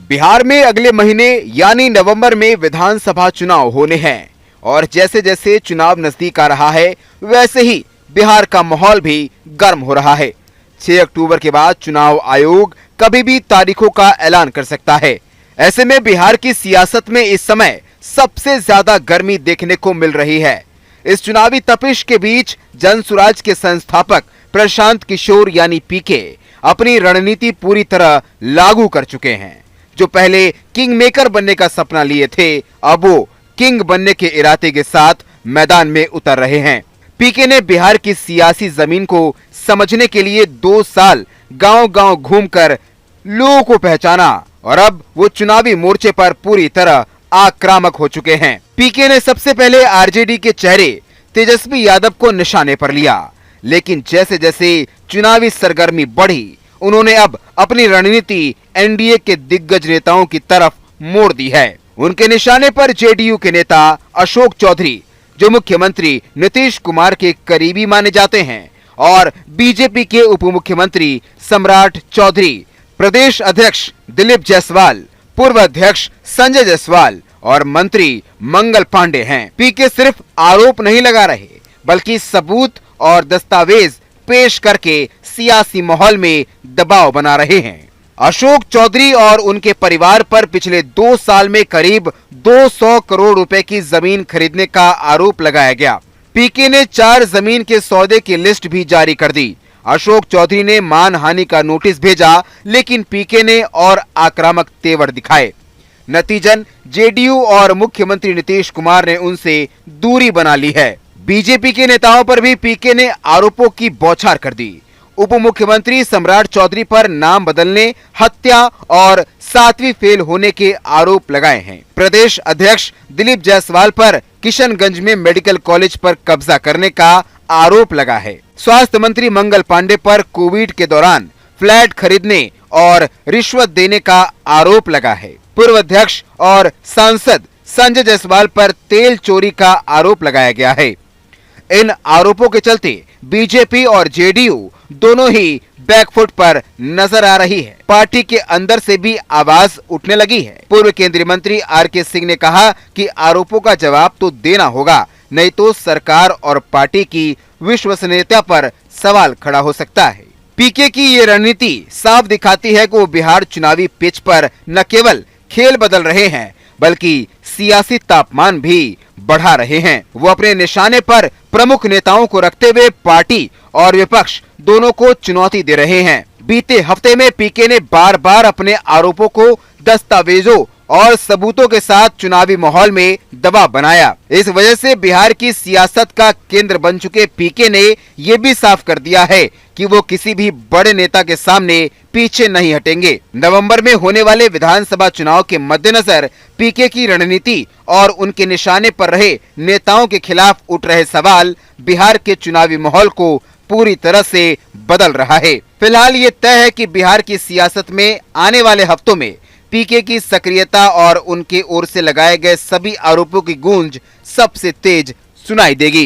बिहार में अगले महीने यानी नवंबर में विधानसभा चुनाव होने हैं और जैसे जैसे चुनाव नजदीक आ रहा है वैसे ही बिहार का माहौल भी गर्म हो रहा है। 6 अक्टूबर के बाद चुनाव आयोग कभी भी तारीखों का ऐलान कर सकता है। ऐसे में बिहार की सियासत में इस समय सबसे ज्यादा गर्मी देखने को मिल रही है। इस चुनावी तपिश के बीच जनसुराज के संस्थापक प्रशांत किशोर यानी पीके अपनी रणनीति पूरी तरह लागू कर चुके हैं। जो पहले किंग मेकर बनने का सपना लिए थे, अब वो किंग बनने के इरादे के साथ मैदान में उतर रहे हैं। पीके ने बिहार की सियासी जमीन को समझने के लिए 2 साल गांव-गांव घूमकर लोगों को पहचाना और अब वो चुनावी मोर्चे पर पूरी तरह आक्रामक हो चुके हैं। पीके ने सबसे पहले आरजेडी के चेहरे तेजस्वी यादव को निशाने पर लिया, लेकिन जैसे जैसे चुनावी सरगर्मी बढ़ी, उन्होंने अब अपनी रणनीति एनडीए के दिग्गज नेताओं की तरफ मोड़ दी है। उनके निशाने पर जेडीयू के नेता अशोक चौधरी, जो मुख्यमंत्री नीतीश कुमार के करीबी माने जाते हैं, और बीजेपी के उप मुख्यमंत्री सम्राट चौधरी, प्रदेश अध्यक्ष दिलीप जायसवाल, पूर्व अध्यक्ष संजय जायसवाल और मंत्री मंगल पांडे हैं। पीके सिर्फ आरोप नहीं लगा रहे, बल्कि सबूत और दस्तावेज पेश करके सियासी माहौल में दबाव बना रहे हैं। अशोक चौधरी और उनके परिवार पर पिछले 2 साल में करीब 200 करोड़ रुपए की जमीन खरीदने का आरोप लगाया गया। पीके ने 4 जमीन के सौदे की लिस्ट भी जारी कर दी। अशोक चौधरी ने मानहानि का नोटिस भेजा, लेकिन पीके ने और आक्रामक तेवर दिखाए। नतीजन जेडीयू और मुख्यमंत्री नीतीश कुमार ने उनसे दूरी बना ली है। बीजेपी के नेताओं पर भी पीके ने आरोपों की बौछार कर दी। उप मुख्यमंत्री सम्राट चौधरी पर नाम बदलने, हत्या और 7वीं फेल होने के आरोप लगाए हैं। प्रदेश अध्यक्ष दिलीप जायसवाल पर किशनगंज में मेडिकल कॉलेज पर कब्जा करने का आरोप लगा है। स्वास्थ्य मंत्री मंगल पांडे पर कोविड के दौरान फ्लैट खरीदने और रिश्वत देने का आरोप लगा है। पूर्व अध्यक्ष और सांसद संजय जायसवाल पर तेल चोरी का आरोप लगाया गया है। इन आरोपों के चलते बीजेपी और जेडीयू दोनों ही बैकफुट पर नजर आ रही है। पार्टी के अंदर से भी आवाज उठने लगी है। पूर्व केंद्रीय मंत्री आरके सिंह ने कहा कि आरोपों का जवाब तो देना होगा, नहीं तो सरकार और पार्टी की विश्वसनीयता पर सवाल खड़ा हो सकता है। पीके की ये रणनीति साफ दिखाती है कि वो बिहार चुनावी पिच पर न केवल खेल बदल रहे हैं, बल्कि सियासी तापमान भी बढ़ा रहे हैं। वो अपने निशाने पर प्रमुख नेताओं को रखते हुए पार्टी और विपक्ष दोनों को चुनौती दे रहे हैं। बीते हफ्ते में पीके ने बार बार अपने आरोपों को दस्तावेजों और सबूतों के साथ चुनावी माहौल में दबाव बनाया। इस वजह से बिहार की सियासत का केंद्र बन चुके पीके ने ये भी साफ कर दिया है कि वो किसी भी बड़े नेता के सामने पीछे नहीं हटेंगे। नवंबर में होने वाले विधानसभा चुनाव के मद्देनजर पीके की रणनीति और उनके निशाने पर रहे नेताओं के खिलाफ उठ रहे सवाल बिहार के चुनावी माहौल को पूरी तरह से बदल रहा है। फिलहाल ये तय है कि बिहार की सियासत में आने वाले हफ्तों में पीके की सक्रियता और उनके ओर से लगाए गए सभी आरोपों की गूंज सबसे तेज सुनाई देगी।